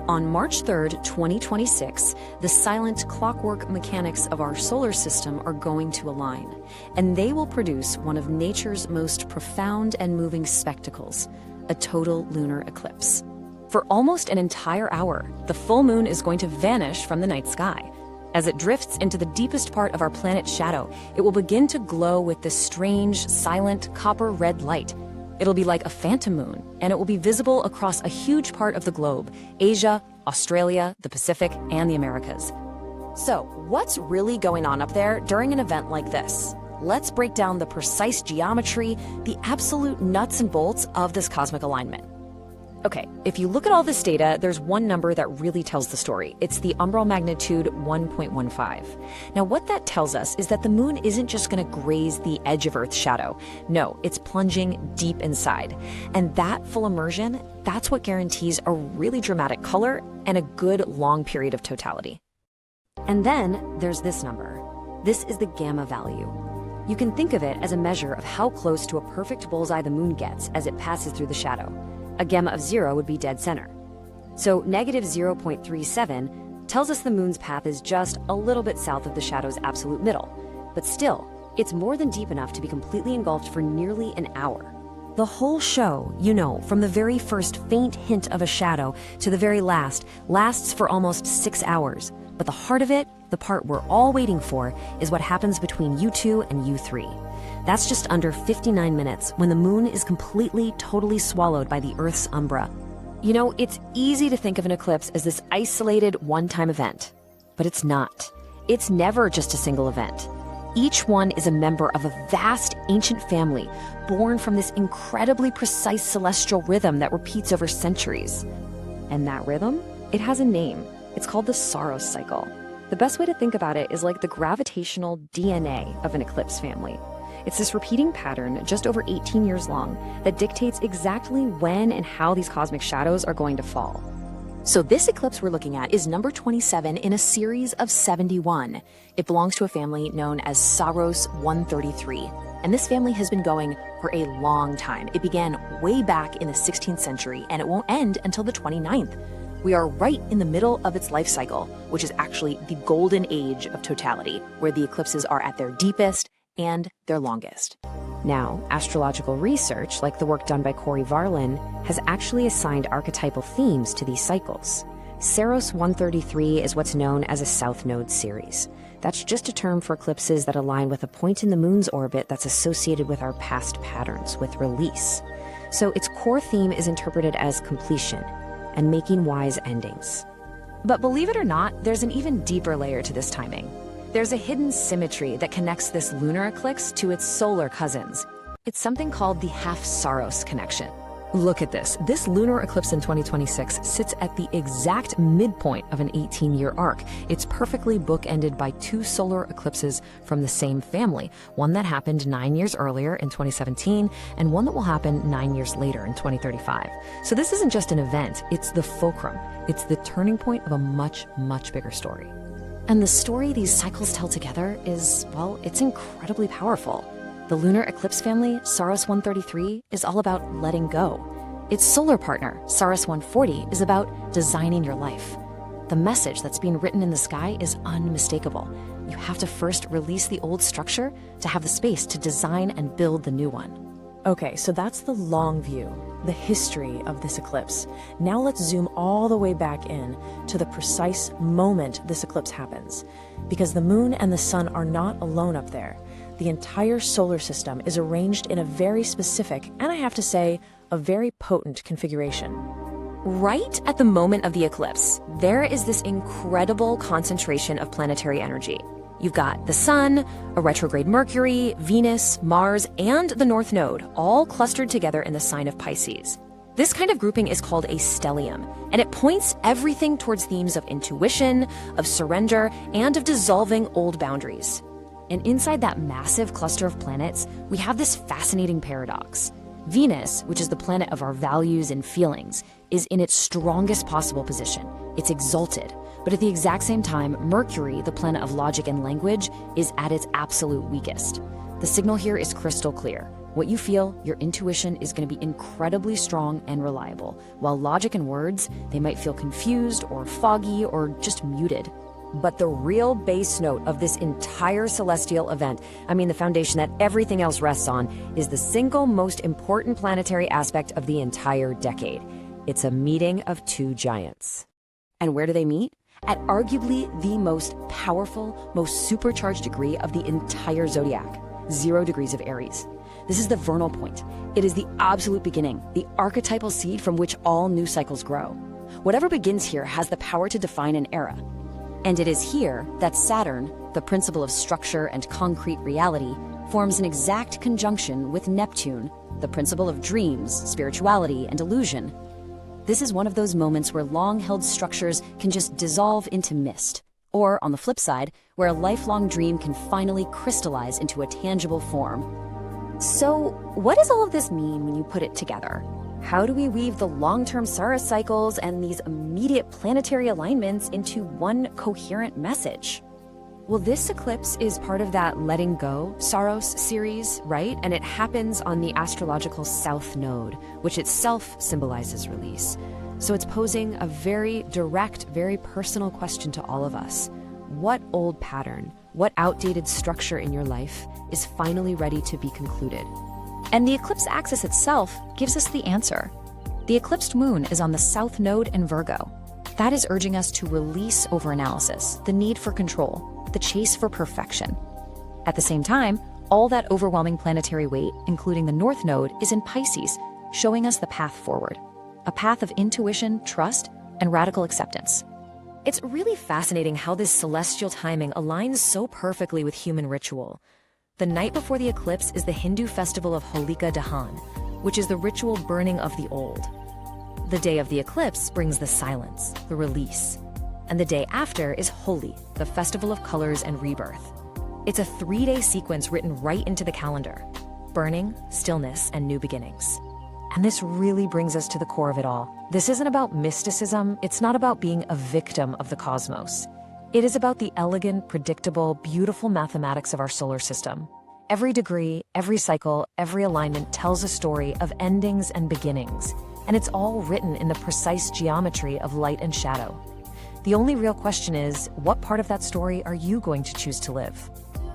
On March 3rd, 2026, the silent clockwork mechanics of our solar system are going to align, and they will produce one of nature's most profound and moving spectacles, a total lunar eclipse. For almost an entire hour, the full moon is going to vanish from the night sky. As it drifts into the deepest part of our planet's shadow, it will begin to glow with this strange, silent, copper-red light. It'll be like a phantom moon, and it will be visible across a huge part of the globe: Asia, Australia, the Pacific, and the Americas. So, what's really going on up there during an event like this? Let's break down the precise geometry, the absolute nuts and bolts of this cosmic alignment. Okay, if you look at all this data, there's one number that really tells the story. It's the umbral magnitude 1.15. Now, what that tells us is that the moon isn't just going to graze the edge of Earth's shadow. No, it's plunging deep inside. And that full immersion, that's what guarantees a really dramatic color and a good long period of totality. And then there's this number. This is the gamma value. You can think of it as a measure of how close to a perfect bullseye the moon gets as it passes through the shadow. A gamma of 0 would be dead center. So negative 0.37 tells us the moon's path is just a little bit south of the shadow's absolute middle. But still, it's more than deep enough to be completely engulfed for nearly an hour. The whole show, from the very first faint hint of a shadow to the very last, lasts for almost 6 hours. But the heart of it, the part we're all waiting for, is what happens between U2 and U3. That's just under 59 minutes when the moon is completely, totally swallowed by the Earth's umbra. It's easy to think of an eclipse as this isolated, one-time event. But it's not. It's never just a single event. Each one is a member of a vast, ancient family, born from this incredibly precise celestial rhythm that repeats over centuries. And that rhythm? It has a name. It's called the Saros cycle. The best way to think about it is like the gravitational DNA of an eclipse family. It's this repeating pattern, just over 18 years long, that dictates exactly when and how these cosmic shadows are going to fall. So this eclipse we're looking at is number 27 in a series of 71. It belongs to a family known as Saros 133. And this family has been going for a long time. It began way back in the 16th century, and it won't end until the 29th. We are right in the middle of its life cycle, which is actually the golden age of totality, where the eclipses are at their deepest and their longest. Now, astrological research, like the work done by Corey Varlin, has actually assigned archetypal themes to these cycles. Saros 133 is what's known as a South Node series. That's just a term for eclipses that align with a point in the moon's orbit that's associated with our past patterns, with release. So its core theme is interpreted as completion and making wise endings. But believe it or not, there's an even deeper layer to this timing. There's a hidden symmetry that connects this lunar eclipse to its solar cousins. It's something called the Half-Saros connection. Look at this. This lunar eclipse in 2026 sits at the exact midpoint of an 18-year arc. It's perfectly bookended by two solar eclipses from the same family, one that happened 9 years earlier in 2017, and one that will happen 9 years later in 2035. So this isn't just an event, it's the fulcrum. It's the turning point of a much, much bigger story. And the story these cycles tell together is, well, it's incredibly powerful. The lunar eclipse family, Saros 133, is all about letting go. Its solar partner, Saros 140, is about designing your life. The message that's being written in the sky is unmistakable. You have to first release the old structure to have the space to design and build the new one. Okay, so that's the long view, the history of this eclipse. Now let's zoom all the way back in to the precise moment this eclipse happens. Because the moon and the sun are not alone up there. The entire solar system is arranged in a very specific, and I have to say, a very potent configuration. Right at the moment of the eclipse, there is this incredible concentration of planetary energy. You've got the Sun, a retrograde Mercury, Venus, Mars, and the North Node, all clustered together in the sign of Pisces. This kind of grouping is called a stellium, and it points everything towards themes of intuition, of surrender, and of dissolving old boundaries. And inside that massive cluster of planets, we have this fascinating paradox. Venus, which is the planet of our values and feelings, is in its strongest possible position. It's exalted. But at the exact same time, Mercury, the planet of logic and language, is at its absolute weakest. The signal here is crystal clear. What you feel, your intuition is going to be incredibly strong and reliable, while logic and words, they might feel confused or foggy or just muted. But the real base note of this entire celestial event, the foundation that everything else rests on, is the single most important planetary aspect of the entire decade. It's a meeting of two giants. And where do they meet? At arguably the most powerful, most supercharged degree of the entire zodiac, 0 degrees of Aries. This is the vernal point. It is the absolute beginning, the archetypal seed from which all new cycles grow. Whatever begins here has the power to define an era. And it is here that Saturn, the principle of structure and concrete reality, forms an exact conjunction with Neptune, the principle of dreams, spirituality, and illusion. This is one of those moments where long-held structures can just dissolve into mist. Or, on the flip side, where a lifelong dream can finally crystallize into a tangible form. So, what does all of this mean when you put it together? How do we weave the long-term Saros cycles and these immediate planetary alignments into one coherent message? Well, this eclipse is part of that Letting Go Saros series, right? And it happens on the astrological South Node, which itself symbolizes release. So it's posing a very direct, very personal question to all of us. What old pattern, what outdated structure in your life is finally ready to be concluded? And the eclipse axis itself gives us the answer. The eclipsed moon is on the South Node in Virgo. That is urging us to release overanalysis, the need for control, the chase for perfection. At the same time, all that overwhelming planetary weight, including the North Node, is in Pisces, showing us the path forward. A path of intuition, trust, and radical acceptance. It's really fascinating how this celestial timing aligns so perfectly with human ritual. The night before the eclipse is the Hindu festival of Holika Dahan, which is the ritual burning of the old. The day of the eclipse brings the silence, the release. And the day after is Holi, the festival of colors and rebirth. It's a 3-day sequence written right into the calendar. Burning, stillness, and new beginnings. And this really brings us to the core of it all. This isn't about mysticism. It's not about being a victim of the cosmos. It is about the elegant, predictable, beautiful mathematics of our solar system. Every degree, every cycle, every alignment tells a story of endings and beginnings. And it's all written in the precise geometry of light and shadow. The only real question is, what part of that story are you going to choose to live?